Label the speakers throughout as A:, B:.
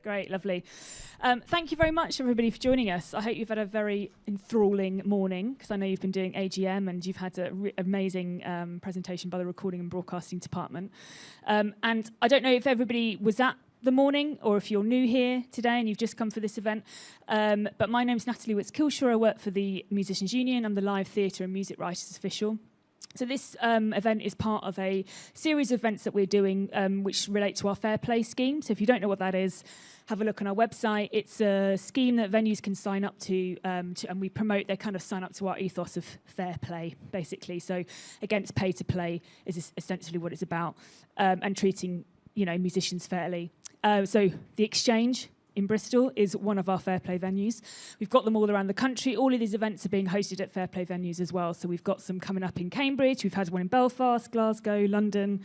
A: Great, lovely. Thank you very much, everybody, for joining us. I hope you've had a very enthralling morning, because I know you've been doing AGM and you've had an amazing presentation by the Recording and Broadcasting Department. And I don't know if everybody was at the morning or if you're new here today and you've just come for this event. But my name's Natalie Witts-Kilshaw. I work for the Musicians Union. I'm the Live Theatre and Music Writers Official. So this event is part of a series of events that we're doing which relate to our Fair Play scheme. So if you don't know what that is, have a look on our website. It's a scheme that venues can sign up to and we promote. They kind of sign up to our ethos of fair play, basically. So against pay to play is essentially what it's about, and treating musicians fairly. So the Exchange in Bristol is one of our Fair Play venues. We've got them all around the country. All of these events are being hosted at Fair Play venues as well. So we've got some coming up in Cambridge. We've had one in Belfast, Glasgow, London,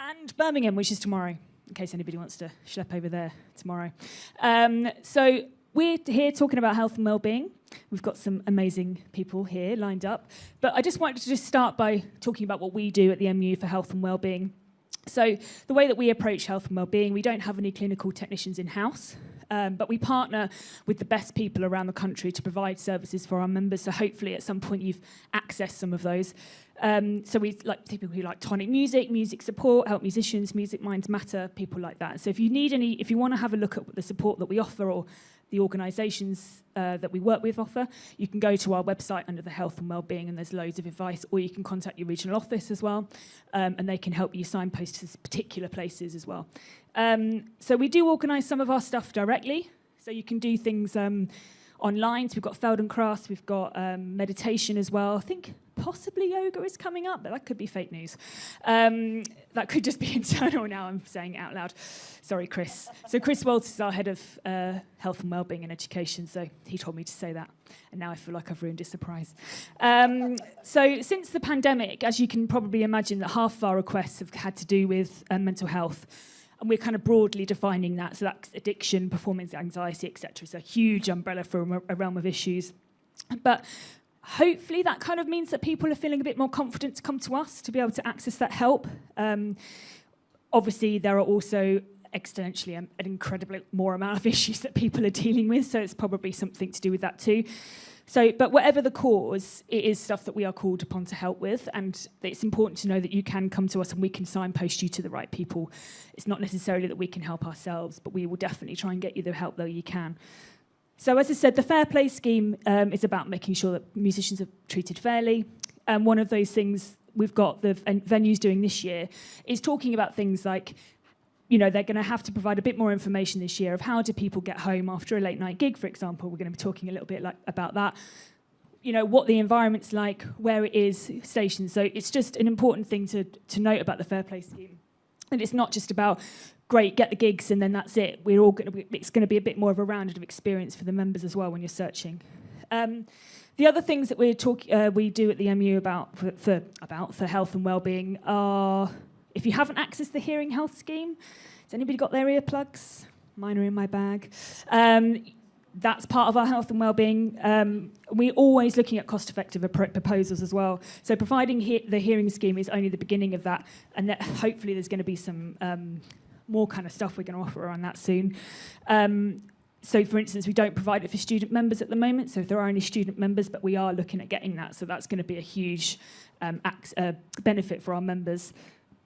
A: and Birmingham, which is tomorrow, in case anybody wants to schlep over there tomorrow. So we're here talking about health and wellbeing. We've got some amazing people here lined up. But I just wanted to start by talking about what we do at the MU for health and wellbeing. So the way that we approach health and wellbeing, we don't have any clinical technicians in-house, but we partner with the best people around the country to provide services for our members. So hopefully at some point you've accessed some of those. So we like people who like tonic music, music support, help musicians, Music Minds Matter, people like that. So if you want to have a look at the support that we offer or the organisations that we work with offer, you can go to our website under the health and wellbeing and there's loads of advice, or you can contact your regional office as well, and they can help you signpost to particular places as well. So we do organise some of our stuff directly, so you can do things online. So we've got Feldenkrais, we've got meditation as well. I think possibly yoga is coming up, but that could be fake news. That could just be internal now, I'm saying it out loud. Sorry, Chris. So Chris Walters is our head of health and wellbeing and education, so he told me to say that. And now I feel like I've ruined his surprise. So since the pandemic, as you can probably imagine, that half of our requests have had to do with mental health. And we're kind of broadly defining that. So that's addiction, performance anxiety, etc. It's a huge umbrella for a realm of issues. But hopefully that kind of means that people are feeling a bit more confident to come to us to be able to access that help. Obviously, there are also exponentially an incredibly more amount of issues that people are dealing with, so it's probably something to do with that too. So, but whatever the cause, it is stuff that we are called upon to help with, and it's important to know that you can come to us and we can signpost you to the right people. It's not necessarily that we can help ourselves, but we will definitely try and get you the help that you can. So as I said, the Fair Play scheme is about making sure that musicians are treated fairly. And one of those things we've got the venues doing this year is talking about things like, they're going to have to provide a bit more information this year of how do people get home after a late night gig, for example. We're going to be talking a little bit about that. What the environment's like, where it is, stations. So it's just an important thing to note about the Fair Play scheme. And it's not just about, great, get the gigs and then that's it. It's going to be a bit more of a rounded of experience for the members as well when you're searching. The other things that we do at the MU for health and wellbeing are, if you haven't accessed the hearing health scheme, has anybody got their earplugs? Mine are in my bag. That's part of our health and wellbeing. We're always looking at cost-effective proposals as well. So providing the hearing scheme is only the beginning of that, and that hopefully there's going to be some more kind of stuff we're going to offer around that soon. So, for instance, we don't provide it for student members at the moment, so if there are any student members, but we are looking at getting that, so that's going to be a huge benefit for our members.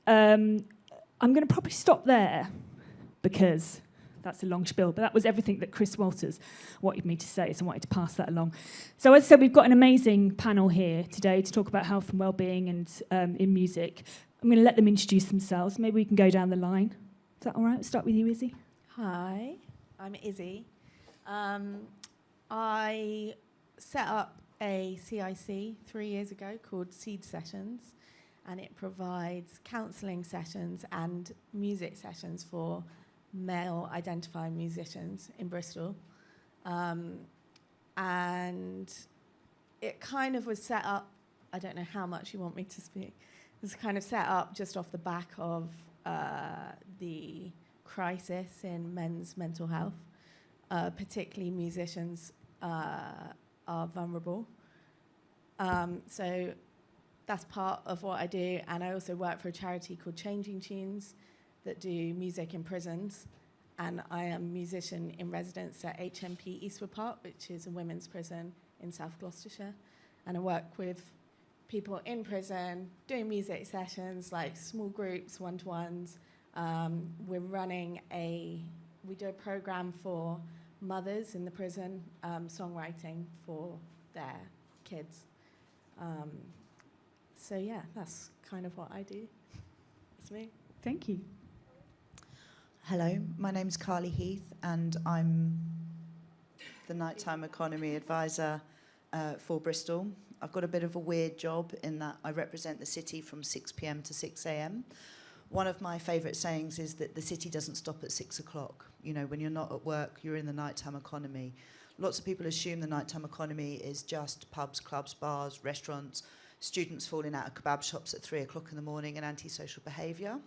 A: I'm going to probably stop there because that's a long spiel, but that was everything that Chris Walters wanted me to say, so I wanted to pass that along. So as I said, we've got an amazing panel here today to talk about health and wellbeing and in music. I'm going to let them introduce themselves. Maybe we can go down the line. Is that all right? We'll start with you, Isie.
B: Hi, I'm Isie. I set up a CIC 3 years ago called Seed Sessions, and it provides counselling sessions and music sessions for male identifying musicians in Bristol. And it kind of was set up, I don't know how much you want me to speak, it was kind of set up just off the back of the crisis in men's mental health. Particularly musicians are vulnerable. So that's part of what I do, and I also work for a charity called Changing Tunes that do music in prisons, and I am a musician in residence at HMP Eastwood Park, which is a women's prison in South Gloucestershire. And I work with people in prison, doing music sessions, like small groups, one-to-ones. We do a program for mothers in the prison, songwriting for their kids. So yeah, that's kind of what I do. That's me.
A: Thank you.
C: Hello, my name's Carly Heath, and I'm the Nighttime Economy Advisor for Bristol. I've got a bit of a weird job in that I represent the city from 6 p.m. to 6 a.m. One of my favourite sayings is that the city doesn't stop at 6 o'clock. You know, when you're not at work, you're in the nighttime economy. Lots of people assume the nighttime economy is just pubs, clubs, bars, restaurants, students falling out of kebab shops at 3 o'clock in the morning and antisocial behaviour.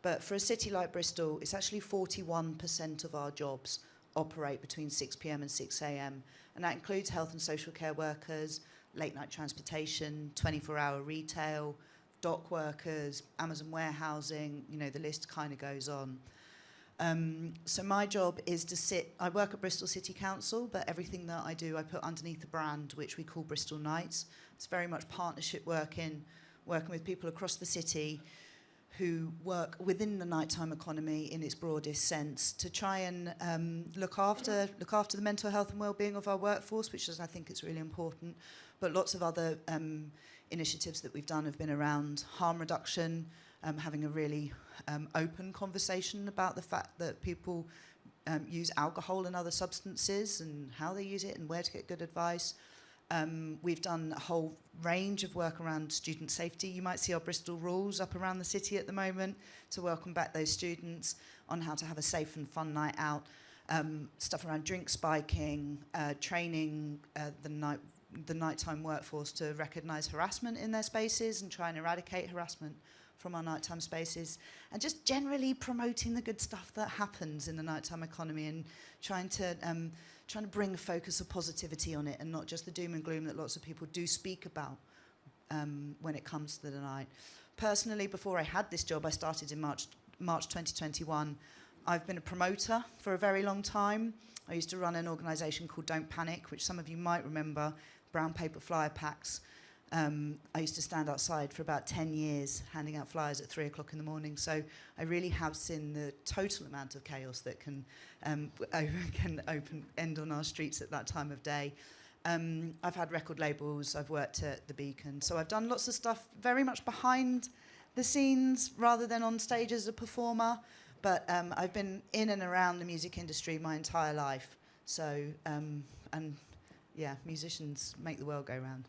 C: But for a city like Bristol, it's actually 41% of our jobs operate between 6 p.m. and 6 a.m. And that includes health and social care workers, late night transportation, 24-hour retail, dock workers, Amazon warehousing, you know, the list kind of goes on. So my job is I work at Bristol City Council, but everything that I do I put underneath the brand which we call Bristol Nights. It's very much partnership working with people across the city who work within the nighttime economy in its broadest sense to try and look after the mental health and well-being of our workforce, which is, I think, it's really important. But lots of other initiatives that we've done have been around harm reduction, having a really open conversation about the fact that people use alcohol and other substances and how they use it and where to get good advice. We've done a whole range of work around student safety. You might see our Bristol rules up around the city at the moment to welcome back those students on how to have a safe and fun night out. Stuff around drink spiking, training the nighttime workforce to recognise harassment in their spaces and try and eradicate harassment from our nighttime spaces, and just generally promoting the good stuff that happens in the nighttime economy and trying to bring a focus of positivity on it and not just the doom and gloom that lots of people do speak about when it comes to the night. Personally, before I had this job, I started in March 2021. I've been a promoter for a very long time. I used to run an organisation called Don't Panic, which some of you might remember, brown paper flyer packs. I used to stand outside for about 10 years handing out flyers at 3 o'clock in the morning. So I really have seen the total amount of chaos that can end on our streets at that time of day. I've had record labels, I've worked at the Beacon. So I've done lots of stuff very much behind the scenes rather than on stage as a performer. But I've been in and around the music industry my entire life. So, musicians make the world go round.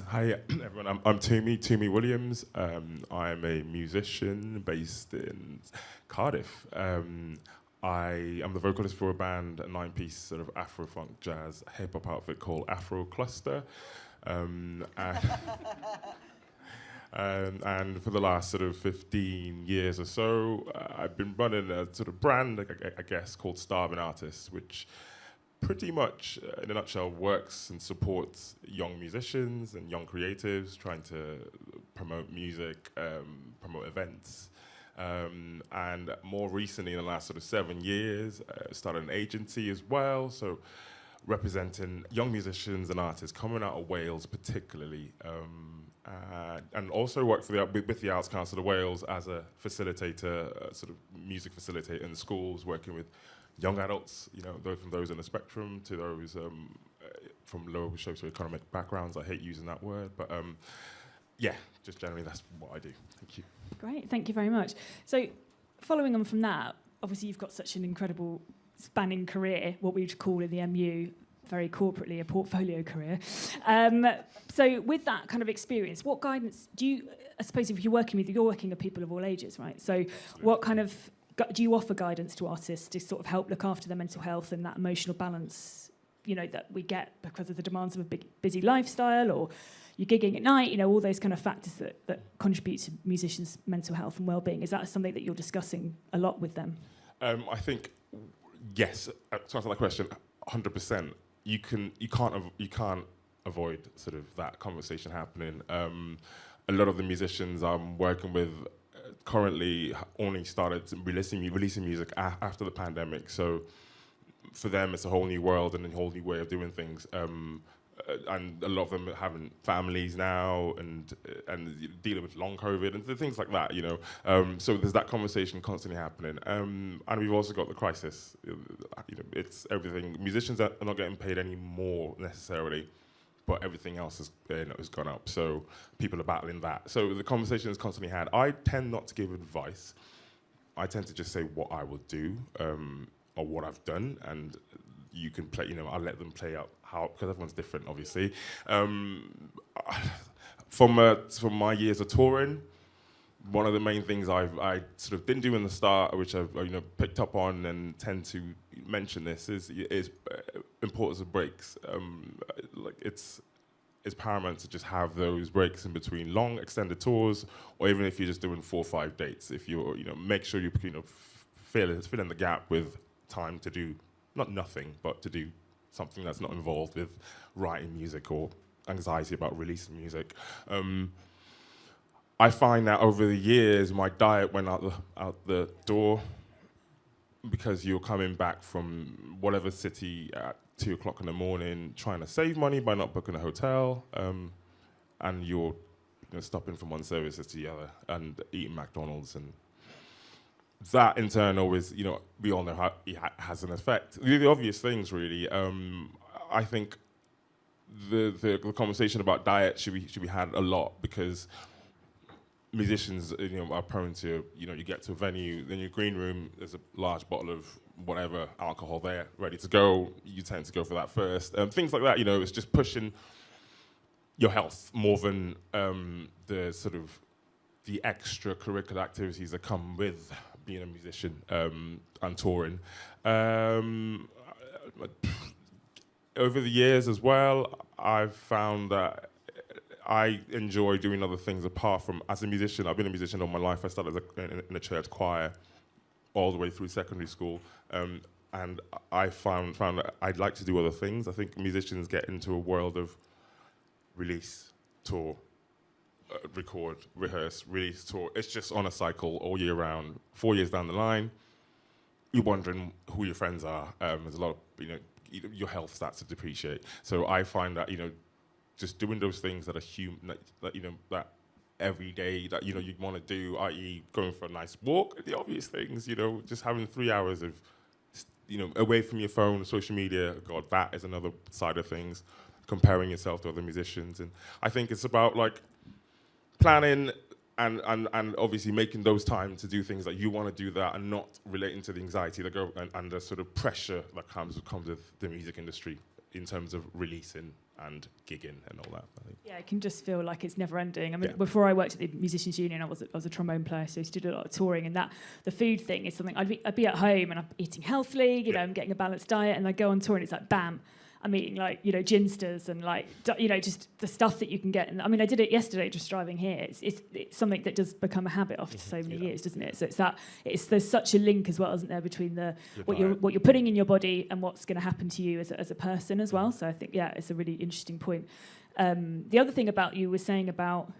D: Hi everyone, I'm Tumi Williams. I'm a musician based in Cardiff. I am the vocalist for a band, a 9-piece sort of Afro-funk jazz hip-hop outfit called Afro Cluster. And for the last sort of 15 years or so, I've been running a sort of brand, I guess, called Starving Artists, which pretty much, in a nutshell, works and supports young musicians and young creatives, trying to promote music, promote events. And more recently, in the last sort of 7 years, started an agency as well, so representing young musicians and artists coming out of Wales particularly, and also work for with the Arts Council of Wales as a facilitator, sort of music facilitator in the schools, working with young adults, you know, from those on the spectrum to those from low socioeconomic backgrounds. I hate using that word, but just generally that's what I do. Thank you.
A: Great, thank you very much. So following on from that, obviously you've got such an incredible spanning career, what we'd call in the MU, very corporately, a portfolio career. So with that kind of experience, what guidance do you, I suppose if you're working with people of all ages, right? So
D: Absolutely.
A: What kind of, do you offer guidance to artists to sort of help look after their mental health and that emotional balance, you know, that we get because of the demands of a big, busy lifestyle, or you're gigging at night, you know, all those kind of factors that contribute to musicians' mental health and well-being? Is that something that you're discussing a lot with them? I
D: think, yes, to answer that question, 100%. You can't avoid sort of that conversation happening. A lot of the musicians I'm working with currently only started releasing music after the pandemic. So for them, it's a whole new world and a whole new way of doing things. And a lot of them are having families now and dealing with long COVID and things like that, So there's that conversation constantly happening. And we've also got the crisis. It's everything. Musicians are not getting paid any more necessarily, but everything else has gone up. So people are battling that. So the conversation is constantly had. I tend not to give advice. I tend to just say what I will do or what I've done, and you can play, I'll let them play out how, because everyone's different, obviously. From my years of touring, one of the main things I sort of didn't do in the start, which I've picked up on and tend to mention this, is importance of breaks. It's paramount to just have those breaks in between long extended tours, or even if you're just doing 4 or 5 dates. If you're make sure you fill in the gap with time to do not nothing, but to do something that's not involved with writing music or anxiety about releasing music. I find that over the years, my diet went out the door because you're coming back from whatever city at 2 o'clock in the morning, trying to save money by not booking a hotel, and you're stopping from one services to the other and eating McDonald's, and that in turn always, we all know how it has an effect. The obvious things, really. I think the conversation about diet should be had a lot, because musicians, are prone to, you get to a venue, then your green room, there's a large bottle of whatever alcohol there, ready to go. You tend to go for that first. Things like that, it's just pushing your health more than the sort of the extracurricular activities that come with being a musician and touring. Over the years as well, I've found that I enjoy doing other things apart from, as a musician. I've been a musician all my life. I started in a church choir all the way through secondary school, and I found that I'd like to do other things. I think musicians get into a world of release, tour, record, rehearse, release, tour. It's just on a cycle all year round. 4 years down the line, you're wondering who your friends are. There's a lot of, your health starts to depreciate. So I find that, just doing those things that are that every day that, you want to do, i.e. going for a nice walk, the obvious things, just having 3 hours of, away from your phone, social media. God, that is another side of things, comparing yourself to other musicians. And I think it's about, planning and obviously making those time to do things that you want to do that, and not relating to the anxiety that go and the sort of pressure that comes with the music industry in terms of releasing and gigging and all that. I think.
A: Yeah, it can just feel like it's never ending. I mean, Before I worked at the Musicians Union, I was a trombone player, so I used to do a lot of touring, and the food thing is something I'd be at home and I'm eating healthily, I'm getting a balanced diet, and I go on tour and it's like, bam, I'm eating ginsters and just the stuff that you can get. And I mean, I did it yesterday just driving here. It's something that does become a habit after so many years, doesn't it? So there's such a link as well, isn't there, between what you're putting in your body and what's going to happen to you as a person as well. So I think it's a really interesting point. The other thing about you was saying about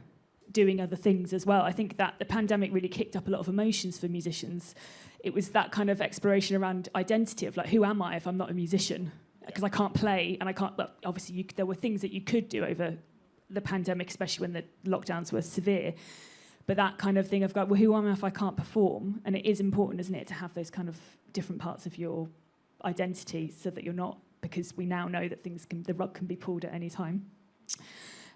A: doing other things as well. I think that the pandemic really kicked up a lot of emotions for musicians. It was that kind of exploration around identity of who am I if I'm not a musician? Because I can't play and I can't. Well, obviously, there were things that you could do over the pandemic, especially when the lockdowns were severe. But that kind of thing of who am I if I can't perform? And it is important, isn't it, to have those kind of different parts of your identity, so that you're not, because we now know that the rug can be pulled at any time.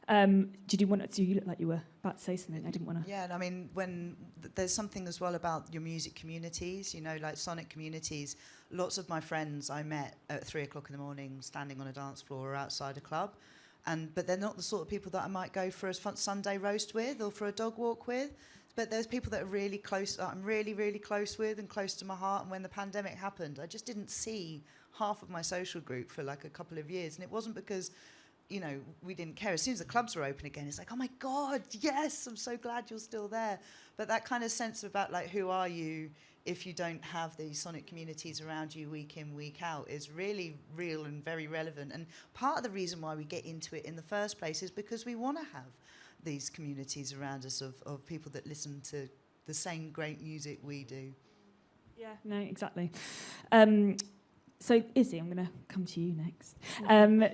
A: Did you want to? You look like you were about to say something. I didn't want to.
C: Yeah, I mean, when there's something as well about your music communities, like sonic communities. Lots of my friends I met at 3 o'clock in the morning, standing on a dance floor or outside a club, but they're not the sort of people that I might go for a Sunday roast with or for a dog walk with. But there's people that are really close, I'm really, really close with and close to my heart. And when the pandemic happened, I just didn't see half of my social group for a couple of years, and it wasn't because we didn't care. As soon as the clubs were open again, it's like, oh my God, yes, I'm so glad you're still there. But that kind of sense about who are you if you don't have these sonic communities around you week in, week out is really real and very relevant. And part of the reason why we get into it in the first place is because we want to have these communities around us of people that listen to the same great music we do.
A: Yeah, no, exactly. So, Isie, I'm going to come to you next.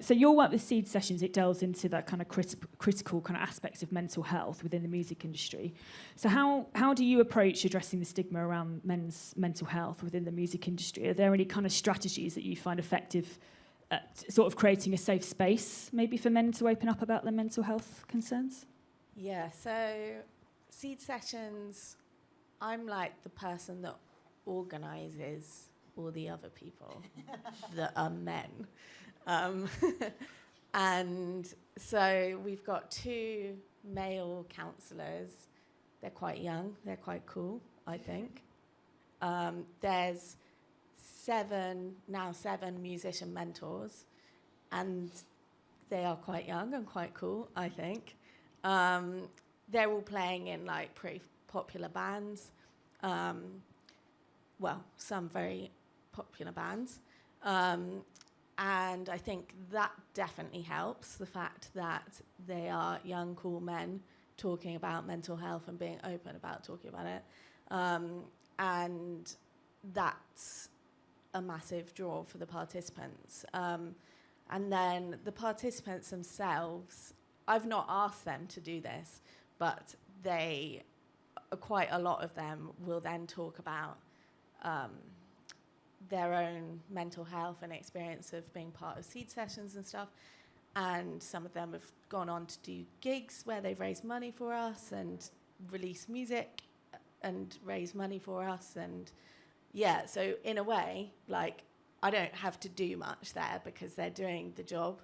A: So your work with Seed Sessions, it delves into that kind of critical kind of aspects of mental health within the music industry. So how do you approach addressing the stigma around men's mental health within the music industry? Are there any kind of strategies that you find effective at sort of creating a safe space, maybe for men to open up about their mental health concerns?
B: Yeah, so Seed Sessions, I'm like the person that organises all the other people that are men. And so we've got 2 male counsellors. They're quite young. They're quite cool, I think. There's 7 musician mentors, and they are quite young and quite cool, I think. They're all playing in like pretty popular bands. Well, some very popular bands. And I think that definitely helps, the fact that they are young, cool men talking about mental health and being open about talking about it. And that's a massive draw for the participants. And then the participants themselves, I've not asked them to do this, but they, quite a lot of them will then talk about their own mental health and experience of being part of Seed Sessions and stuff. And some of them have gone on to do gigs where they've raised money for us and release music and raise money for us. And yeah, so in a way, like, I don't have to do much there because they're doing the job,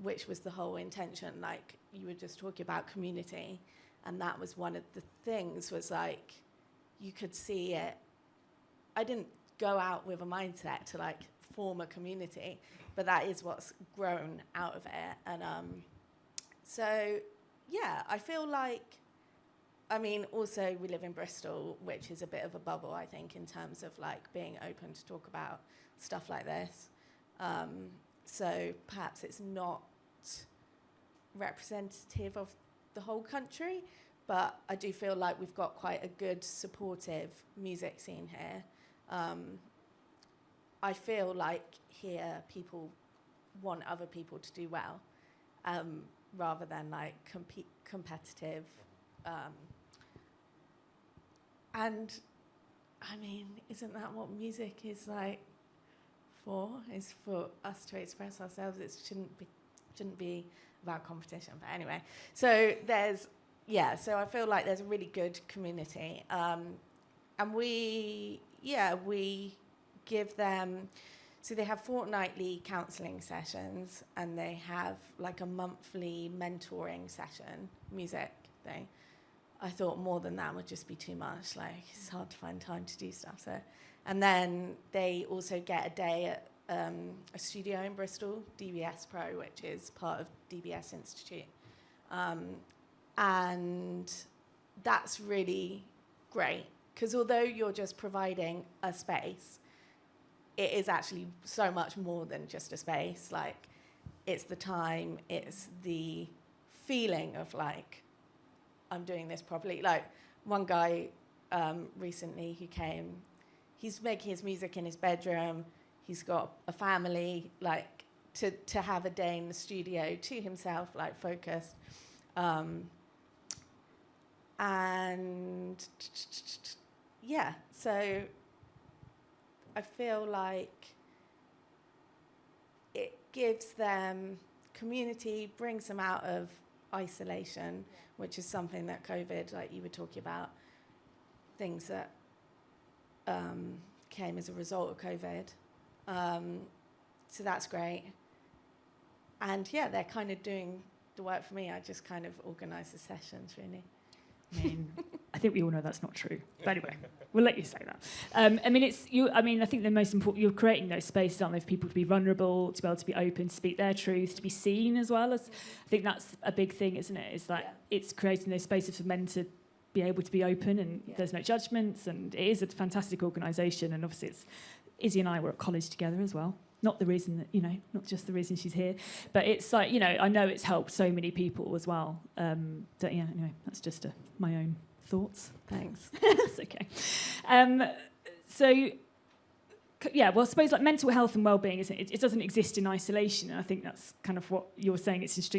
B: which was the whole intention. Like, you were just talking about community, and that was one of the things, was like, you could see it. I didn't go out with a mindset to like form a community, but that is what's grown out of it. And so yeah, I feel like, I mean, also we live in Bristol, which is a bit of a bubble, I think, in terms of like being open to talk about stuff like this. So perhaps it's not representative of the whole country, but I do feel like we've got quite a good supportive music scene here. I feel like here people want other people to do well, rather than like competitive. And I mean, isn't that what music is like for? Is for us to express ourselves. It shouldn't be about competition. But anyway, so so I feel like there's a really good community, and we give them. So they have fortnightly counselling sessions, and they have like a monthly mentoring session, music thing. I thought more than that would just be too much. Like, it's hard to find time to do stuff. So, and then they also get a day at a studio in Bristol, DBS Pro, which is part of DBS Institute. And that's really great, because although you're just providing a space, it is actually so much more than just a space. Like, it's the time, it's the feeling of like, I'm doing this properly. Like, one guy recently who came, he's making his music in his bedroom. He's got a family, like, to have a day in the studio to himself, like, focused. And yeah, so I feel like it gives them community, brings them out of isolation, which is something that COVID, like you were talking about, things that came as a result of COVID. So that's great. And yeah, they're kind of doing the work for me. I just kind of organise the sessions, really.
A: I mean, I think we all know that's not true. But anyway, we'll let you say that. I mean, it's you. I mean, I think the most important, you're creating those spaces, aren't they, for people to be vulnerable, to be able to be open, to speak their truth, to be seen as well. As I think that's a big thing, isn't it? Is that it's creating those spaces for men to be able to be open, and there's no judgments, and it is a fantastic organisation. And obviously, it's Isie and I were at college together as well. Not the reason that, not just the reason she's here, but it's like, I know it's helped so many people as well. Anyway, that's just my own thoughts.
B: Thanks.
A: That's okay. Well, I suppose like mental health and well-being, it doesn't exist in isolation, and I think that's kind of what you're saying. It's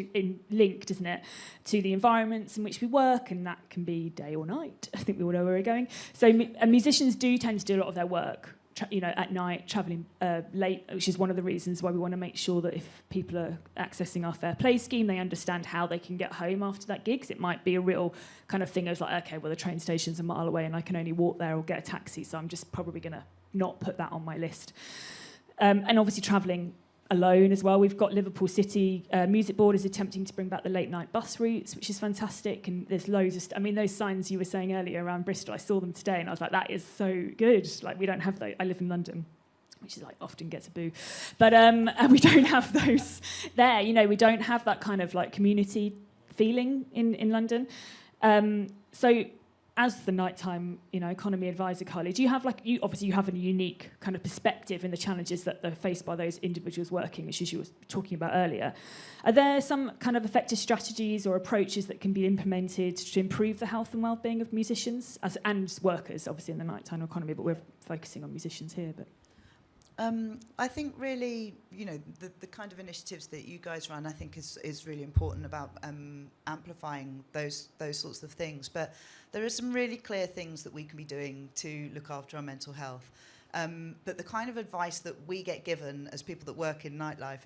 A: linked, isn't it, to the environments in which we work, and that can be day or night. I think we all know where we're going. So musicians do tend to do a lot of their work, at night, travelling late, which is one of the reasons why we want to make sure that if people are accessing our fair play scheme, they understand how they can get home after that gig. 'Cause it might be a real kind of thing of like, okay, well, the train station's a mile away and I can only walk there or get a taxi, so I'm just probably going to not put that on my list. And obviously travelling alone as well. We've got Liverpool City Music Board is attempting to bring back the late night bus routes, which is fantastic. And there's loads of those signs you were saying earlier around Bristol, I saw them today and I was like, that is so good. Like, we don't have those. I live in London, which is like often gets a boo. But and we don't have those there. We don't have that kind of like community feeling in London. So as the nighttime, economy advisor, Carly, do you have you have a unique kind of perspective in the challenges that are faced by those individuals working, which is you were talking about earlier. Are there some kind of effective strategies or approaches that can be implemented to improve the health and well-being of musicians and workers, obviously in the nighttime economy, but we're focusing on musicians here, but...
C: I think really, the kind of initiatives that you guys run, I think is really important about amplifying those sorts of things. But there are some really clear things that we can be doing to look after our mental health. But the kind of advice that we get given as people that work in nightlife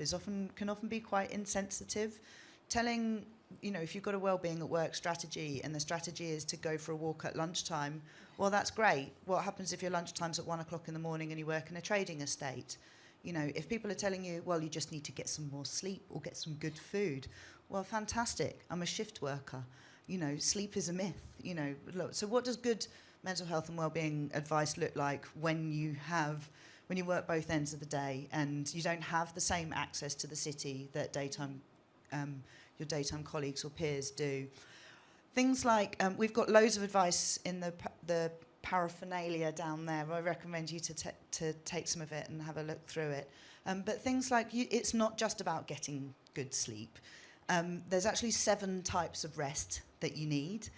C: can often be quite insensitive. Telling, if you've got a wellbeing at work strategy and the strategy is to go for a walk at lunchtime, well, that's great. What happens if your lunchtime's at 1 o'clock in the morning and you work in a trading estate? If people are telling you, well, you just need to get some more sleep or get some good food, well, fantastic. I'm a shift worker. Sleep is a myth. Look, so what does good mental health and wellbeing advice look like when you work both ends of the day and you don't have the same access to the city that your daytime colleagues or peers do? Things like, we've got loads of advice in the paraphernalia down there. I recommend you to take some of it and have a look through it. But things like, it's not just about getting good sleep. There's actually 7 types of rest that you need.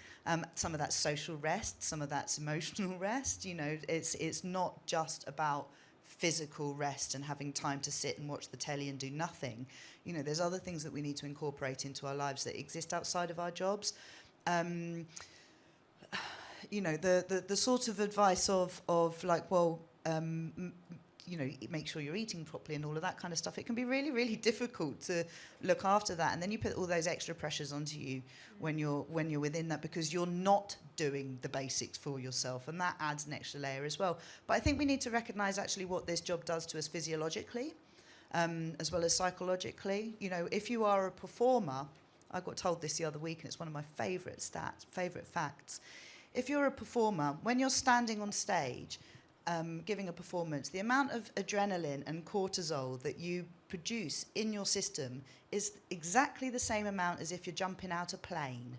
C: Some of that's social rest, some of that's emotional rest. It's not just about physical rest and having time to sit and watch the telly and do nothing. There's other things that we need to incorporate into our lives that exist outside of our jobs. The sort of advice of like, well, make sure you're eating properly and all of that kind of stuff. It can be really, really difficult to look after that, and then you put all those extra pressures onto you when you're within that, because you're not doing the basics for yourself, and that adds an extra layer as well. But I think we need to recognise actually what this job does to us physiologically, as well as psychologically. If you are a performer, I got told this the other week, and it's one of my favourite facts. If you're a performer, when you're standing on stage, giving a performance, the amount of adrenaline and cortisol that you produce in your system is exactly the same amount as if you're jumping out a plane.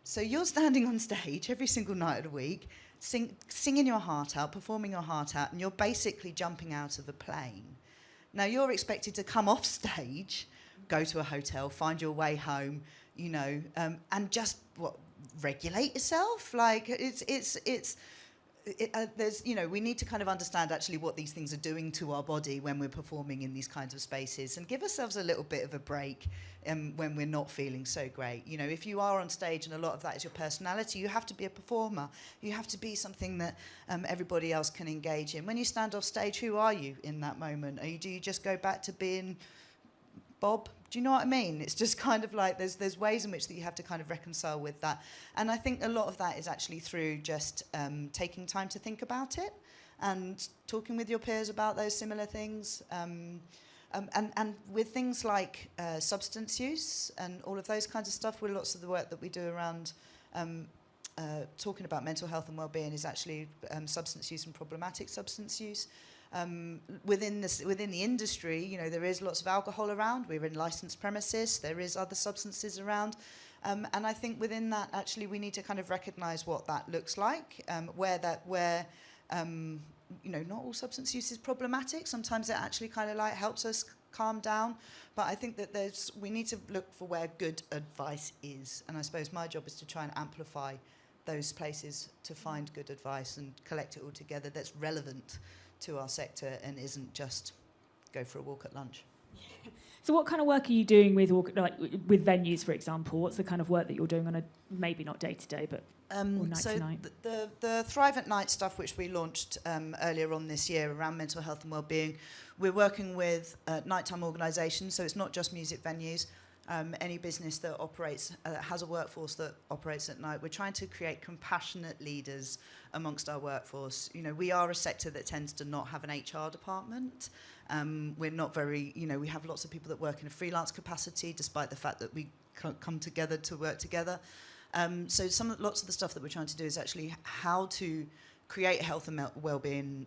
C: So you're standing on stage every single night of the week, singing your heart out, performing your heart out, and you're basically jumping out of a plane. Now you're expected to come off stage, go to a hotel, find your way home, and just regulate yourself. Like we need to kind of understand actually what these things are doing to our body when we're performing in these kinds of spaces, and give ourselves a little bit of a break when we're not feeling so great. If you are on stage and a lot of that is your personality, you have to be a performer. You have to be something that everybody else can engage in. When you stand off stage, who are you in that moment? Do you just go back to being Bob? Do you know what I mean? It's just kind of like there's ways in which that you have to kind of reconcile with that. And I think a lot of that is actually through just taking time to think about it and talking with your peers about those similar things. And with things like substance use and all of those kinds of stuff, where lots of the work that we do around talking about mental health and well-being is actually substance use and problematic substance use. Within the industry, there is lots of alcohol around. We're in licensed premises. There is other substances around, and I think within that, actually, we need to kind of recognise what that looks like. Where not all substance use is problematic. Sometimes it actually kind of like helps us calm down. But I think that we need to look for where good advice is, and I suppose my job is to try and amplify those places to find good advice and collect it all together that's relevant to our sector and isn't just go for a walk at lunch.
A: So what kind of work are you doing with venues, for example? What's the kind of work that you're doing on a, maybe not day-to-day, but or night to night?
C: The Thrive at Night stuff, which we launched earlier on this year around mental health and wellbeing, we're working with nighttime organisations, so it's not just music venues. Any business that operates, has a workforce that operates at night, we're trying to create compassionate leaders amongst our workforce. You know, we are a sector that tends to not have an HR department. We're not very, we have lots of people that work in a freelance capacity, despite the fact that we come together to work together. So lots of the stuff that we're trying to do is actually how to create a health and well-being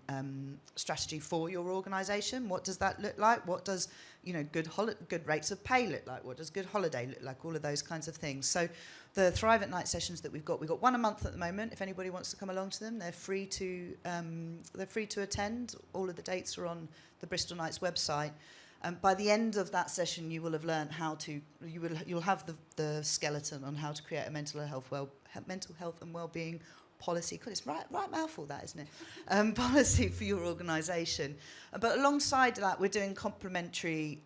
C: strategy for your organisation. What does that look like? What does good rates of pay look like? What does good holiday look like? All of those kinds of things. So the Thrive at Night sessions that we've got one a month at the moment. If anybody wants to come along to them, they're free to attend. All of the dates are on the Bristol Nights website. By the end of that session, you will have learned you'll have the skeleton on how to create a mental health and well-being policy. God, it's right mouthful, that, isn't it? Policy for your organisation. But alongside that, we're doing complementary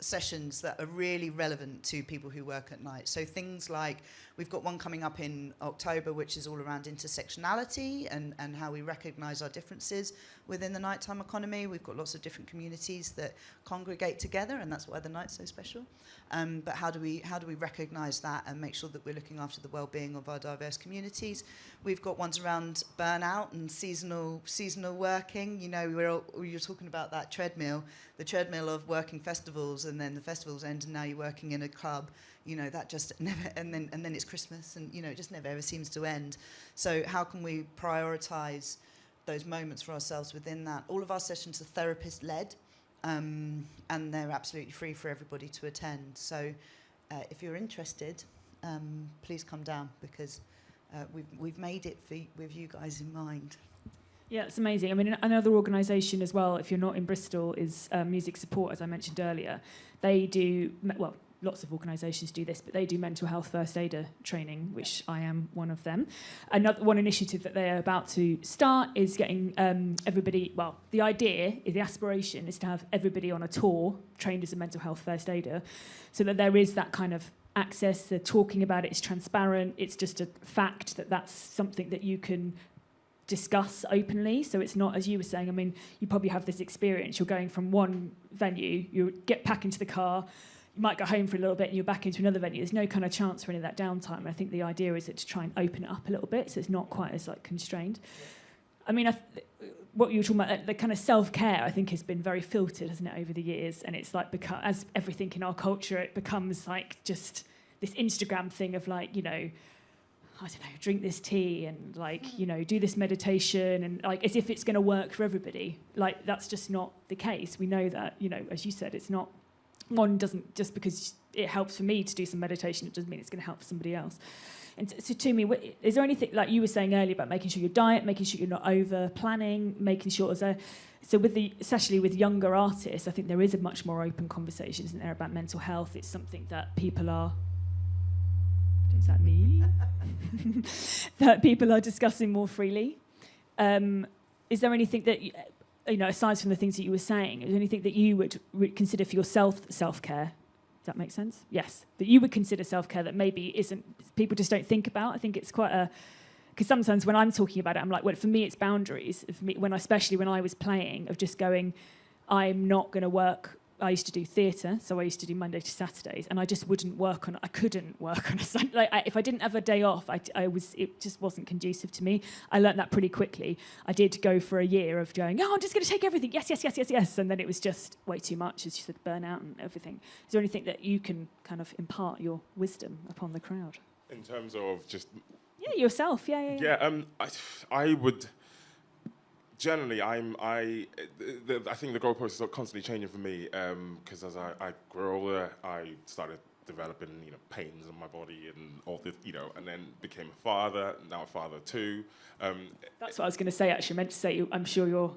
C: sessions that are really relevant to people who work at night. So things like, we've got one coming up in October, which is all around intersectionality and how we recognise our differences within the nighttime economy. We've got lots of different communities that congregate together, and that's why the night's so special. But how do we recognise that and make sure that we're looking after the well-being of our diverse communities? We've got ones around burnout and seasonal working. You're talking about that treadmill, the treadmill of working festivals, and then the festivals end, and now you're working in a club. That just never, and then it's Christmas, and it just never ever seems to end. So how can we prioritise those moments for ourselves within that? All of our sessions are therapist-led, and they're absolutely free for everybody to attend. So if you're interested, please come down, because we've made it with you guys in mind.
A: Yeah, it's amazing. I mean, another organisation as well, if you're not in Bristol, is Music Support, as I mentioned earlier. They do, lots of organisations do this, but they do mental health first aider training, which I am one of them. One initiative that they are about to start is getting everybody, the idea, the aspiration is to have everybody on a tour trained as a mental health first aider, so that there is that kind of access, they're talking about it, it's transparent, it's just a fact that that's something that you can discuss openly. So it's not, as you were saying, I mean, you probably have this experience, you're going from one venue, you get back into the car, you might go home for a little bit and you're back into another venue. There's no kind of chance for any of that downtime. And I think the idea is to try and open it up a little bit so it's not quite as constrained. I mean, what you were talking about, the kind of self-care, I think has been very filtered, hasn't it, over the years? And it's as everything in our culture, it becomes just this Instagram thing of I don't know, drink this tea and do this meditation and as if it's going to work for everybody. That's just not the case. We know that, as you said, it's not, one doesn't, just because it helps for me to do some meditation, it doesn't mean it's going to help for somebody else. And so Tumi, is there anything, like you were saying earlier, about making sure your diet, making sure you're not over planning, making sure especially with younger artists, I think there is a much more open conversation, isn't there, about mental health? It's something that people are, is that me? that people are discussing more freely. Is there anything that, aside from the things that you were saying, is there anything that you would consider for yourself self-care? Does that make sense? Yes. That you would consider self-care that maybe people just don't think about. I think it's quite because sometimes when I'm talking about it, I'm like, well, for me, it's boundaries. For me, especially when I was playing, of just going, I'm not going to work. I used to do theatre, so I used to do Monday to Saturdays, and I just I couldn't work on a Sunday. If I didn't have a day off, it just wasn't conducive to me. I learnt that pretty quickly. I did go for a year of going, I'm just going to take everything, yes, and then it was just way too much, as you said, burnout and everything. Is there anything that you can kind of impart your wisdom upon the crowd?
D: In terms of just...
A: Yeah, yourself, yeah.
D: Yeah, I would... Generally, I think the goalposts are constantly changing for me because as I grew older, I started developing pains in my body and all this, and then became a father. Now a father too.
A: That's what I was going to say. Actually, I meant to say I'm sure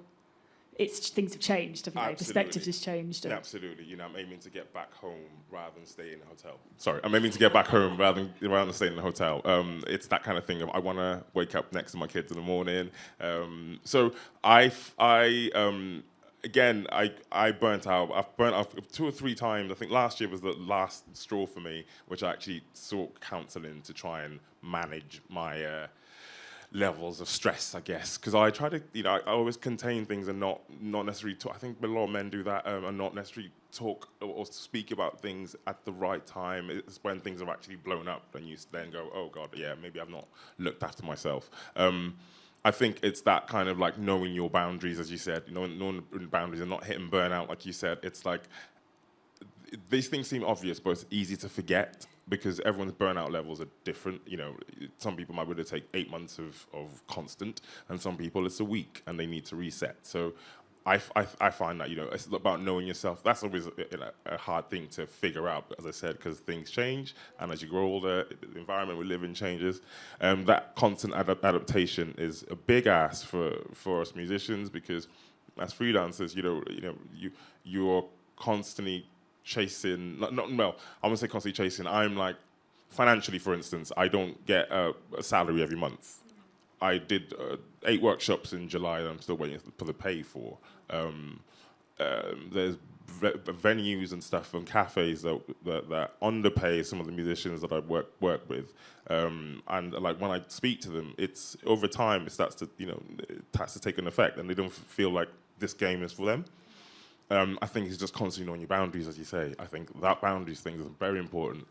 A: things have changed, haven't they? Perspectives has changed.
D: Absolutely. You know, I'm aiming to get back home rather than stay in a hotel. Sorry, I'm aiming to get back home rather than stay in a hotel. It's that kind of thing of I want to wake up next to my kids in the morning. So again, I burnt out. I've burnt out 2 or 3 times. I think last year was the last straw for me, which I actually sought counselling to try and manage my levels of stress, I guess. Because I try to, I always contain things and not necessarily talk. I think a lot of men do that and not necessarily talk or speak about things at the right time. It's when things have actually blown up and you then go, oh, God, yeah, maybe I've not looked after myself. I think it's that kind of like knowing your boundaries, as you said, knowing boundaries and not hitting burnout, like you said. It's like these things seem obvious, but it's easy to forget because everyone's burnout levels are different. Some people might be able to take 8 months of constant, and some people it's a week and they need to reset. So I find that, it's about knowing yourself. That's always a hard thing to figure out, as I said, because things change, and as you grow older, the environment we live in changes. That constant adaptation is a big ask for us musicians, because as freelancers, you're constantly chasing. I won't say constantly chasing. I'm like, financially, for instance, I don't get a salary every month. I did 8 workshops in July that I'm still waiting for the pay for. There's venues and stuff and cafes that underpay some of the musicians that I work with. And like when I speak to them, it's over time it starts to take an effect, and they don't feel like this game is for them. I think it's just constantly knowing your boundaries, as you say. I think that boundaries thing is very important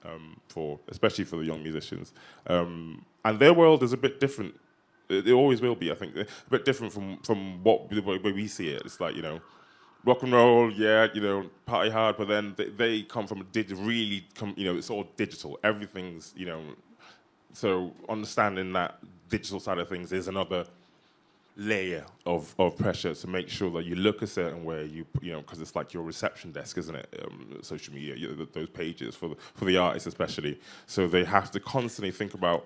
D: especially for the young musicians. And their world is a bit different. It always will be, I think, a bit different from the way we see it. It's like, rock and roll, yeah, party hard, but then they come from it's all digital. Everything's, so understanding that digital side of things is another layer of pressure to make sure that you look a certain way, because it's like your reception desk, isn't it? Social media, those pages for the artists especially. So they have to constantly think about,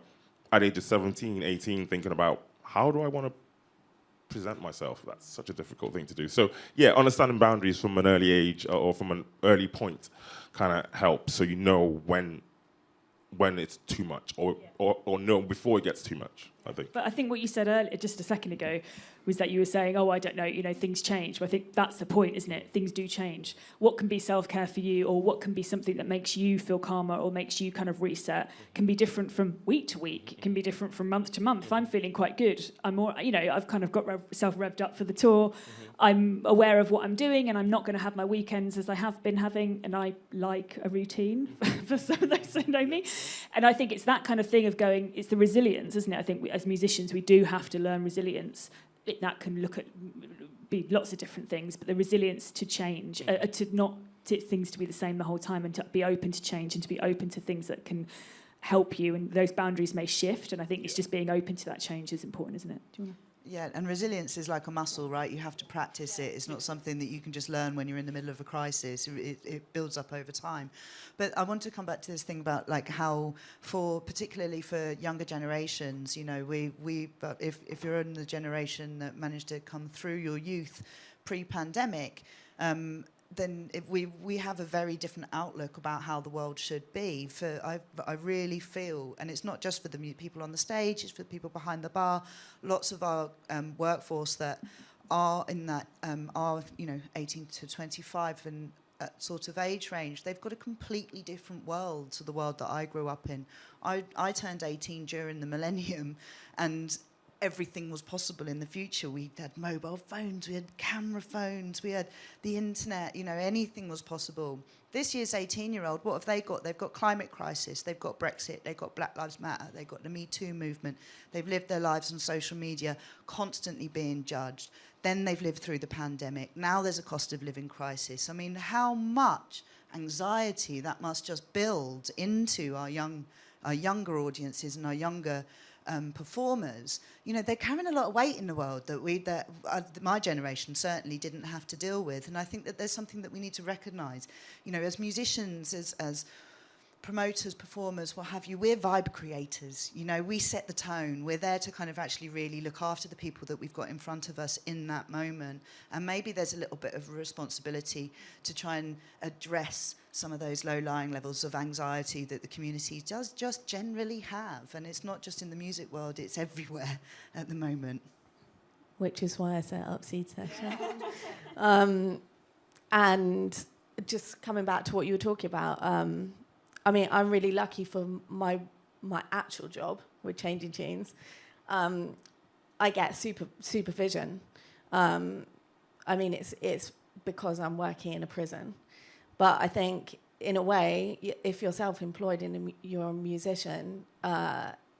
D: at age of 17, 18, thinking about how do I want to present myself. That's such a difficult thing to do. So yeah, understanding boundaries from an early age or from an early point kind of helps, so you know when it's too much or know before it gets too much, I think.
A: But I think what you said earlier, just a second ago, was that you were saying, I don't know, things change. But I think that's the point, isn't it? Things do change. What can be self-care for you, or what can be something that makes you feel calmer or makes you kind of reset, can be different from week to week. It can be different from month to month. If I'm feeling quite good, I'm more, I've kind of got myself revved up for the tour. Mm-hmm. I'm aware of what I'm doing, and I'm not going to have my weekends as I have been having, and I like a routine for some of those who know me. And I think it's that kind of thing of going, it's the resilience, isn't it? I think as musicians, we do have to learn resilience. That can be lots of different things, but the resilience to change, things to be the same the whole time, and to be open to change and to be open to things that can help you, and those boundaries may shift, and I think it's just being open to that change is important, isn't it? Do you want to?
C: Yeah, and resilience is like a muscle, right? You have to practice it. It's not something that you can just learn when you're in the middle of a crisis. It builds up over time. But I want to come back to this thing about like how, particularly for younger generations, if you're in the generation that managed to come through your youth pre-pandemic, then we have a very different outlook about how the world should be. I really feel, and it's not just for the people on the stage, it's for the people behind the bar. Lots of our workforce that are in that 18 to 25 and sort of age range, they've got a completely different world to the world that I grew up in. I turned 18 during the millennium, and everything was possible in the future. We had mobile phones, we had camera phones, we had the internet, anything was possible. This year's 18-year-old, what have they got? They've got climate crisis, they've got Brexit, they've got Black Lives Matter, they've got the Me Too movement. They've lived their lives on social media, constantly being judged. Then they've lived through the pandemic. Now there's a cost of living crisis. I mean, how much anxiety that must just build into our younger audiences and our younger performers. They're carrying a lot of weight in the world that my generation certainly didn't have to deal with. And I think that there's something that we need to recognise. As musicians, as promoters, performers, what have you, we're vibe creators. You know, we set the tone. We're there to kind of actually really look after the people that we've got in front of us in that moment. And maybe there's a little bit of a responsibility to try and address some of those low-lying levels of anxiety that the community does just generally have. And it's not just in the music world, it's everywhere at the moment.
B: Which is why I set up Seed Session. And just coming back to what you were talking about, I mean, I'm really lucky for my actual job with Changing Tunes. I get supervision. I mean, it's because I'm working in a prison. But I think, in a way, if you're self-employed and you're a musician,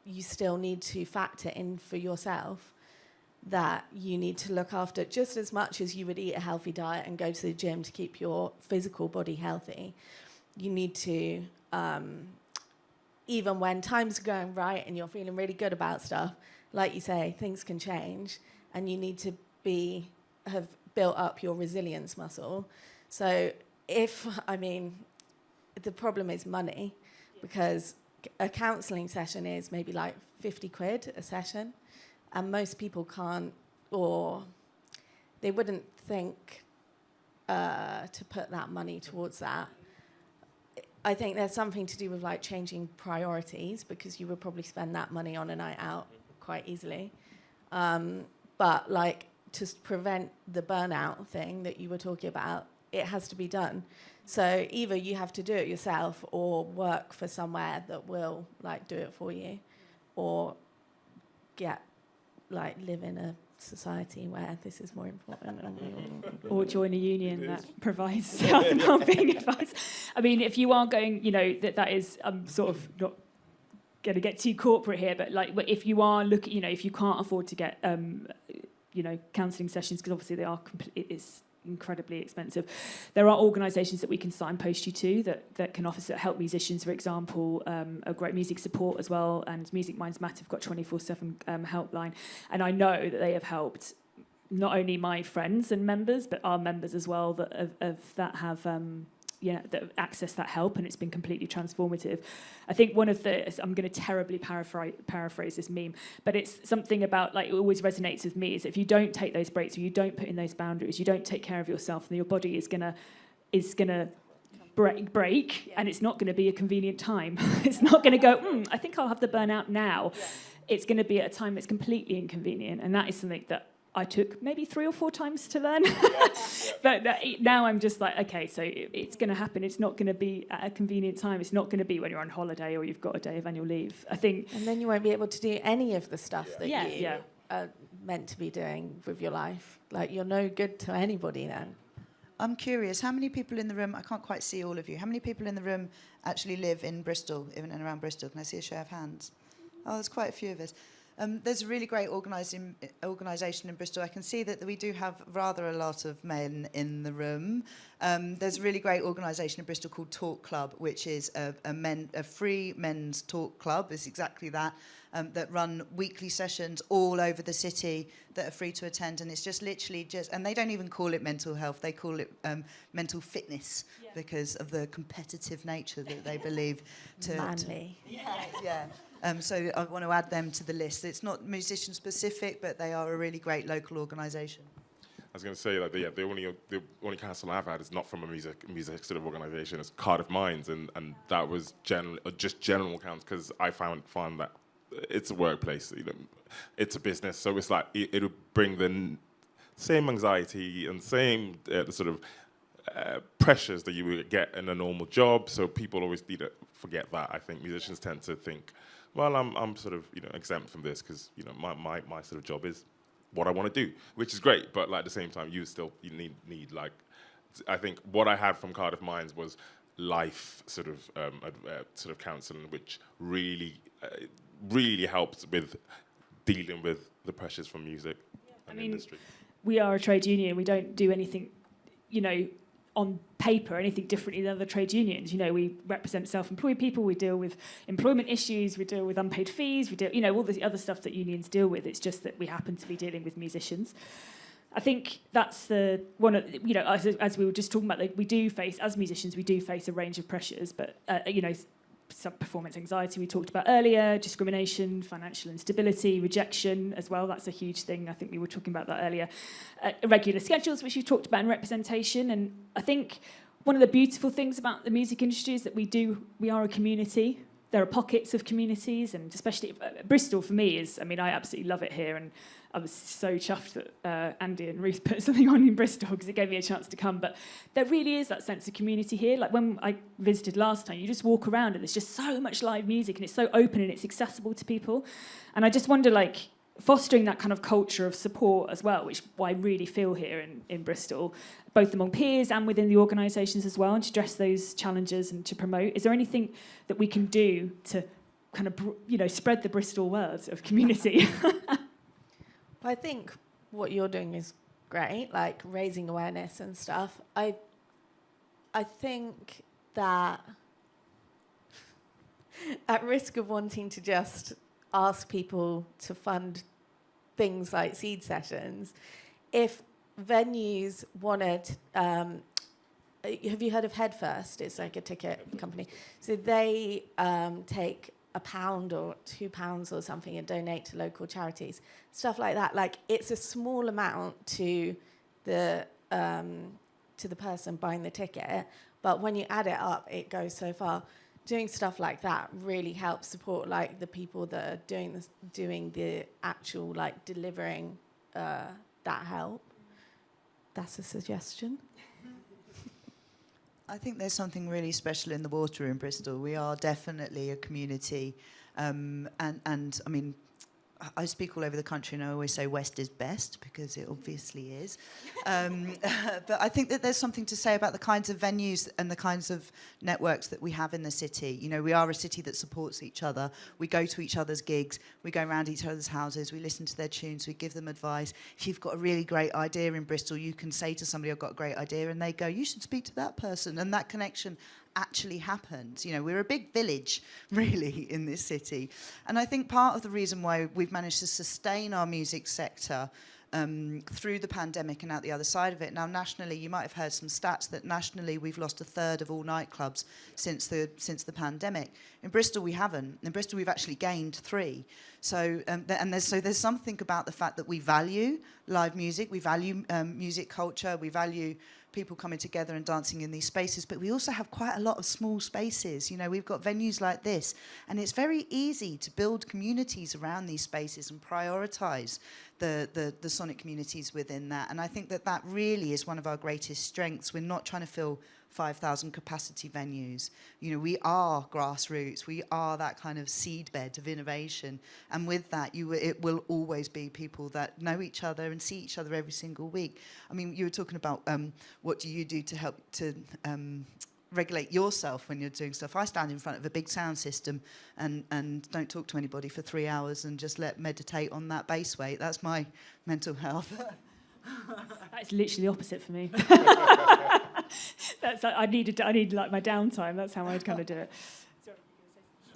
B: you still need to factor in for yourself that you need to look after just as much as you would eat a healthy diet and go to the gym to keep your physical body healthy. You need to, even when times are going right and you're feeling really good about stuff, like you say, things can change, and you need to have built up your resilience muscle. So the problem is money, because a counselling session is maybe like 50 quid a session. And most people can't, or they wouldn't think to put that money towards that. I think there's something to do with like changing priorities, because you would probably spend that money on a night out quite easily. But like, to prevent the burnout thing that you were talking about, it has to be done. So either you have to do it yourself or work for somewhere that will like do it for you, or live in a society where this is more important.
A: Or join a union that provides health and wellbeing advice. I mean, if you are going, that is, I'm sort of not going to get too corporate here, but like, if you are looking, if you can't afford to get, counselling sessions, because obviously they are it's incredibly expensive. There are organisations that we can signpost you to that can offer help musicians, for example, a great music support as well, and Music Minds Matter have got 24/7 helpline, and I know that they have helped not only my friends and members, but our members as well that have access that help, and it's been completely transformative. I think one of I'm going to terribly paraphrase this meme, but it's something about, like, it always resonates with me, is if you don't take those breaks, or you don't put in those boundaries, you don't take care of yourself, then your body is gonna break, and it's not going to be a convenient time. It's not going to go, I think I'll have the burnout now. Yeah. It's going to be at a time that's completely inconvenient, and that is something that I took maybe 3 or 4 times to learn. But now I'm just like, okay, so it's going to happen. It's not going to be at a convenient time. It's not going to be when you're on holiday or you've got a day of annual leave, I think.
B: And then you won't be able to do any of the stuff that you are meant to be doing with your life. Like, you're no good to anybody then.
C: I'm curious, how many people in the room, I can't quite see all of you, how many people in the room actually live in Bristol, in and around Bristol? Can I see a show of hands? Oh, there's quite a few of us. There's a really great organisation in Bristol. I can see that we do have rather a lot of men in the room. There's a really great organisation in Bristol called Talk Club, which is a free men's talk club. It's exactly that, that run weekly sessions all over the city that are free to attend. And it's just literally and they don't even call it mental health. They call it mental fitness, because of the competitive nature that they believe to...
B: Manly.
C: Yeah. So I want to add them to the list. It's not musician specific, but they are a really great local organisation.
D: I was going to say, like, the only council I've had is not from a music sort of organisation. It's Cardiff Minds, and that was general council, because I found that it's a workplace, it's a business, so it's like it'll bring the same anxiety and same sort of pressures that you would get in a normal job. So people always need to forget that. I think musicians tend to think, well, I'm sort of exempt from this, because my sort of job is what I want to do, which is great. But like, at the same time, you need like, I think what I had from Cardiff Minds was life sort of counselling, which really helps with dealing with the pressures from music and industry.
A: We are a trade union. We don't do anything, on paper, anything differently than other trade unions. We represent self-employed people, we deal with employment issues, we deal with unpaid fees, we deal, all the other stuff that unions deal with. It's just that we happen to be dealing with musicians. I think that's as we were just talking about, like, we do face, as musicians, we do face a range of pressures, but, some performance anxiety we talked about earlier, discrimination, financial instability, rejection as well. That's a huge thing. I think we were talking about that earlier. Irregular schedules, which you talked about, and representation. And I think one of the beautiful things about the music industry is that we are a community. There are pockets of communities, and especially Bristol for me is, I mean, I absolutely love it here, and I was so chuffed that Andy and Ruth put something on in Bristol because it gave me a chance to come. But there really is that sense of community here. Like when I visited last time, you just walk around and there's just so much live music and it's so open and it's accessible to people. And I just wonder, like, fostering that kind of culture of support as well, which I really feel here in Bristol, both among peers and within the organisations as well, and to address those challenges and to promote. Is there anything that we can do to kind of, spread the Bristol word of community?
B: I think what you're doing is great, like raising awareness and stuff. I think that at risk of wanting to just ask people to fund things like seed sessions, if venues wanted, have you heard of Head First? It's like a ticket company. So they take £1 or £2 or something and donate to local charities, stuff like that. Like, it's a small amount to the person buying the ticket, but when you add it up, it goes so far. Doing stuff like that really helps support, like, the people that are doing the actual, like, delivering that help. That's a suggestion.
C: I think there's something really special in the water in Bristol. We are definitely a community, and I mean, I speak all over the country and I always say West is best because it obviously is. But I think that there's something to say about the kinds of venues and the kinds of networks that we have in the city. You know, we are a city that supports each other. We go to each other's gigs. We go around each other's houses. We listen to their tunes. We give them advice. If you've got a really great idea in Bristol, you can say to somebody, I've got a great idea, and they go, you should speak to that person. And that connection actually happens. You know, we're a big village, really, in this city. And I think part of the reason why we've managed to sustain our music sector through the pandemic and out the other side of it. Now, nationally, you might have heard some stats that nationally we've lost a third of all nightclubs since the pandemic. In Bristol, we haven't. In Bristol, we've actually gained 3. So, there's something about the fact that we value live music, we value music culture, we value people coming together and dancing in these spaces, but we also have quite a lot of small spaces. You know, we've got venues like this, and it's very easy to build communities around these spaces and prioritise the sonic communities within that. And I think that really is one of our greatest strengths. We're not trying to fill 5,000 capacity venues. You know, we are grassroots. We are that kind of seedbed of innovation. And with that, it will always be people that know each other and see each other every single week. I mean, you were talking about what do you do to help to regulate yourself when you're doing stuff. I stand in front of a big sound system and don't talk to anybody for 3 hours and just meditate on that bass weight. That's my mental health.
A: That's literally the opposite for me. I need like my downtime. That's how I'd kind of do it. Sorry,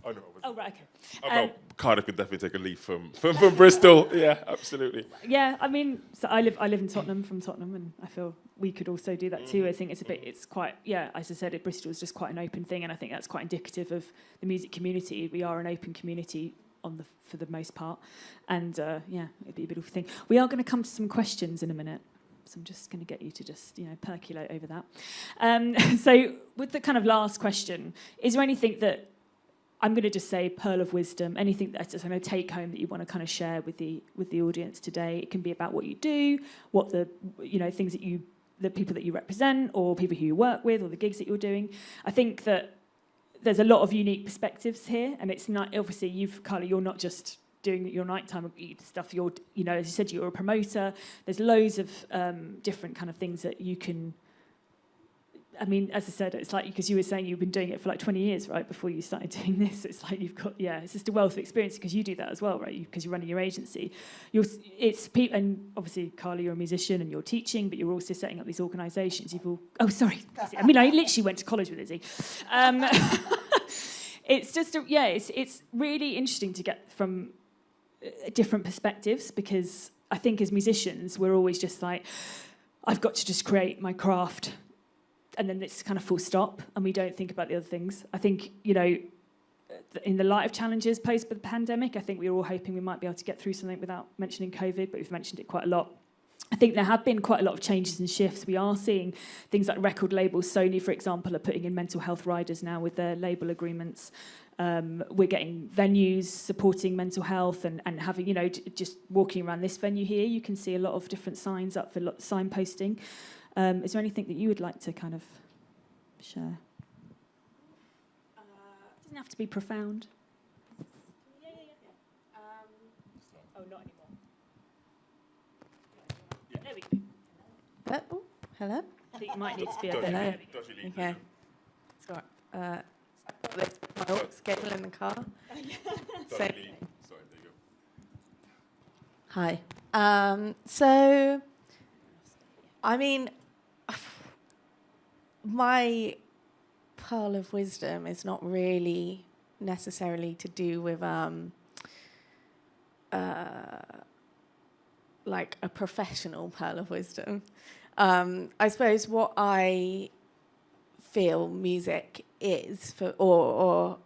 D: Oh, no.
A: oh, right, okay.
D: No, Cardiff could definitely take a leaf from Bristol. Yeah, absolutely.
A: Yeah, I mean, so I live in Tottenham, and I feel we could also do that too. I think it's quite, as I said, Bristol is just quite an open thing, and I think that's quite indicative of the music community. We are an open community for the most part, and it'd be a beautiful thing. We are going to come to some questions in a minute. So I'm just going to get you to just, percolate over that. So with the kind of last question, is there anything that, I'm going to just say pearl of wisdom, anything that's a kind of take home that you want to kind of share with the audience today? It can be about what you do, what the, things that the people that you represent, or people who you work with, or the gigs that you're doing. I think that there's a lot of unique perspectives here, and it's not, obviously, Carly, you're not just doing your nighttime stuff. You're, as you said, you're a promoter. There's loads of different kind of things that you can. I mean, as I said, it's like, because you were saying you've been doing it for like 20 years, right, before you started doing this. It's like you've got, it's just a wealth of experience because you do that as well, right? Because you're running your agency. And obviously, Carly, you're a musician and you're teaching, but you're also setting up these organisations. Oh, sorry. I mean, I literally went to college with Isie. It's just, it's really interesting to get from different perspectives, because I think as musicians, we're always just like, I've got to just create my craft, and then it's kind of full stop, and we don't think about the other things. I think, in the light of challenges posed by the pandemic, I think we were all hoping we might be able to get through something without mentioning COVID, but we've mentioned it quite a lot. I think there have been quite a lot of changes and shifts. We are seeing things like record labels. Sony, for example, are putting in mental health riders now with their label agreements. We're getting venues supporting mental health and having, you know, just walking around this venue here, you can see a lot of different signs up for signposting. Is there anything that you would like to kind of share? It doesn't have to be profound. Yeah. Oh, not anymore. There we go.
B: Oh, hello?
A: I think you might need to be a bit
B: Hello.
A: lower.
B: Okay. Sorry. There's my aux cable in the car. So,
D: Sorry, there you go.
B: hi. So, I mean, my pearl of wisdom is not really necessarily to do with like a professional pearl of wisdom. I suppose what I feel music is for, or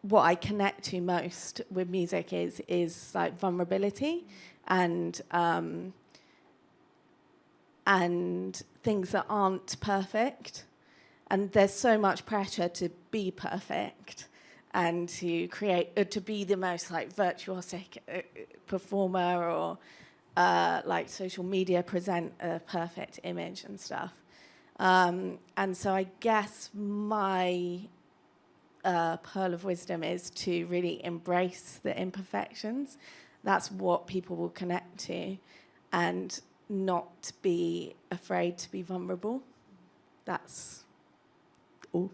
B: what I connect to most with music is like vulnerability and things that aren't perfect. And there's so much pressure to be perfect and to create, to be the most like virtuosic performer or like social media present a perfect image and stuff. And so I guess my pearl of wisdom is to really embrace the imperfections. That's what people will connect to, and not be afraid to be vulnerable. That's all.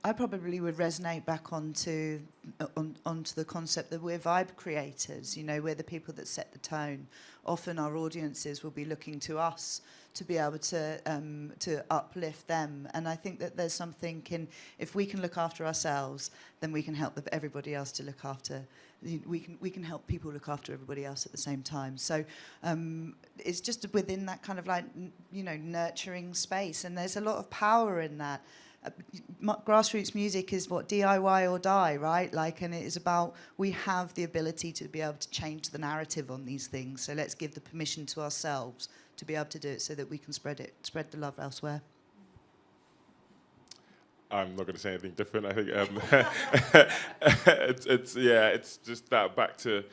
C: I probably would resonate back onto the concept that we're vibe creators. You know, we're the people that set the tone. Often our audiences will be looking to us to be able to uplift them. And I think that there's something in, if we can look after ourselves, then we can help everybody else to look after. We can help people look after everybody else at the same time. So it's just within that kind of like, you know, nurturing space. And there's a lot of power in that. Grassroots music is what, DIY or die, right? Like, and it is about, we have the ability to be able to change the narrative on these things. So let's give the permission to ourselves to be able to do it, so that we can spread the love elsewhere.
D: I'm not going to say anything different. I think it's just that back to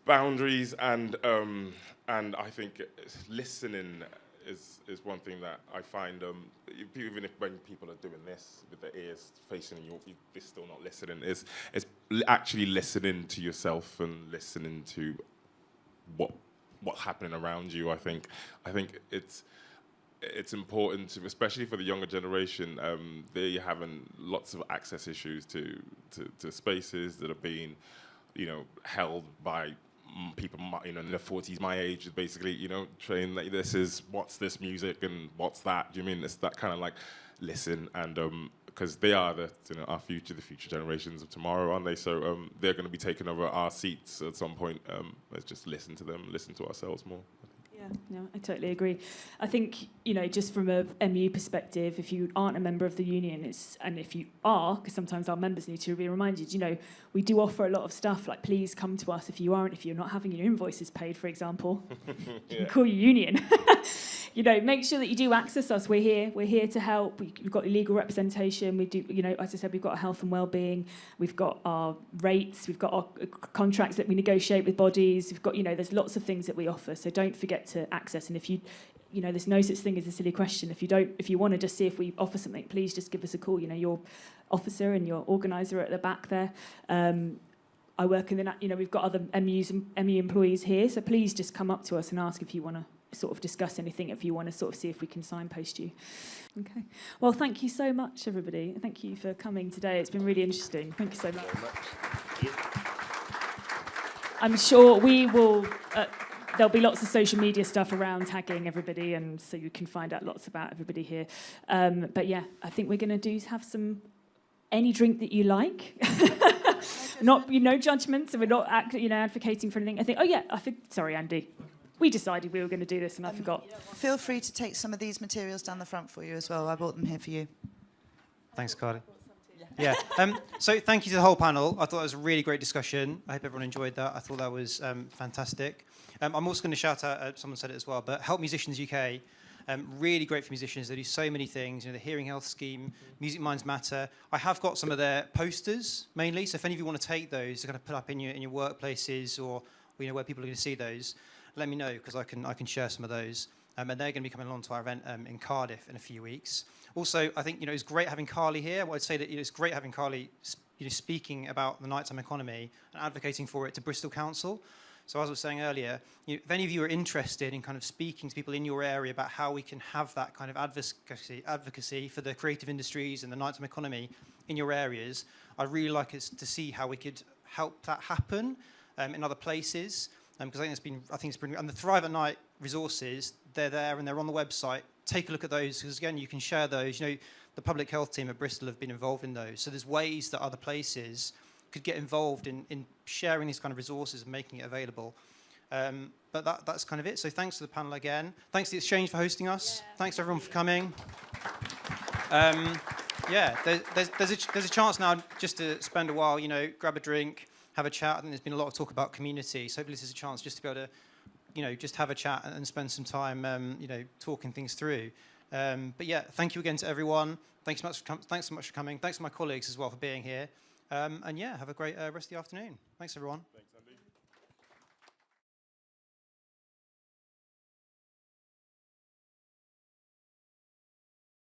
D: boundaries, and I think listening is one thing that I find, even if when people are doing this with their ears facing you, they're still not listening. It's actually listening to yourself and listening to what's happening around you. I think it's important to, especially for the younger generation, they're having lots of access issues to spaces that are being, you know, held by people, you know, in their 40s, my age, is basically, you know, trained like what's this music and what's that? Do you mean it's that kind of like listen, and because they are the our future, the future generations of tomorrow, aren't they? So they're going to be taking over our seats at some point. Let's just listen to them, listen to ourselves more.
A: Yeah, no, I totally agree. I think, you know, just from a MU perspective, if you aren't a member of the union, and if you are, because sometimes our members need to be reminded, you know, we do offer a lot of stuff, like please come to us if you're not having your invoices paid, for example. You can call your union. You know, make sure that you do access us. We're here to help. We've got legal representation. We do, you know, as I said, we've got our health and wellbeing. We've got our rates. We've got our contracts that we negotiate with bodies. We've got, you know, there's lots of things that we offer. So don't forget to access. And if you know, there's no such thing as a silly question. If you want to just see if we offer something, please just give us a call. You know, your officer and your organizer at the back there. I work in the, you know, we've got other MU employees here. So please just come up to us and ask if you want to sort of discuss anything, if you want to sort of see if we can signpost you. Okay. Well, thank you so much, everybody. Thank you for coming today. It's been really interesting. Thank you so much. I'm sure we will... there'll be lots of social media stuff around tagging everybody, and so you can find out lots about everybody here. But yeah, I think we're going to have any drink that you like. Not, you know, judgments, and we're not, you know, advocating for anything. Sorry, Andy. we decided we were going to do this and I forgot.
C: Feel free to take some of these materials down the front for you as well. I brought them here for you.
E: Thanks, Carly. Yeah. So thank you to the whole panel. I thought it was a really great discussion. I hope everyone enjoyed that. I thought that was fantastic. I'm also going to shout out, someone said it as well, but Help Musicians UK, really great for musicians. They do so many things, the Hearing Health Scheme, Music Minds Matter. I have got some of their posters, mainly, so if any of you want to take those to kind of put up in your workplaces or where people are going to see those, let me know, because I can share some of those. And they're going to be coming along to our event in Cardiff in a few weeks. Also, I think it's great having Carly here. I'd say that it's great having Carly speaking about the nighttime economy and advocating for it to Bristol Council. So as I was saying earlier, if any of you are interested in kind of speaking to people in your area about how we can have that kind of advocacy for the creative industries and the nighttime economy in your areas, I'd really like us to see how we could help that happen in other places. Because I think it's been, and the Thrive at Night resources, they're there and they're on the website. Take a look at those, because again, you can share those. The public health team at Bristol have been involved in those. So there's ways that other places could get involved in sharing these kind of resources and making it available. But that's kind of it. So thanks to the panel again. Thanks to the Exchange for hosting us. Yeah. Thanks to everyone for coming. There's a chance now just to spend a while, grab a drink, have a chat. I think there's been a lot of talk about community. So hopefully this is a chance just to be able to just have a chat and spend some time, talking things through. But yeah, thank you again to everyone. Thanks so much for coming. Thanks to my colleagues as well for being here. And yeah, have a great rest of the afternoon. Thanks, everyone.
D: Thanks, Andy.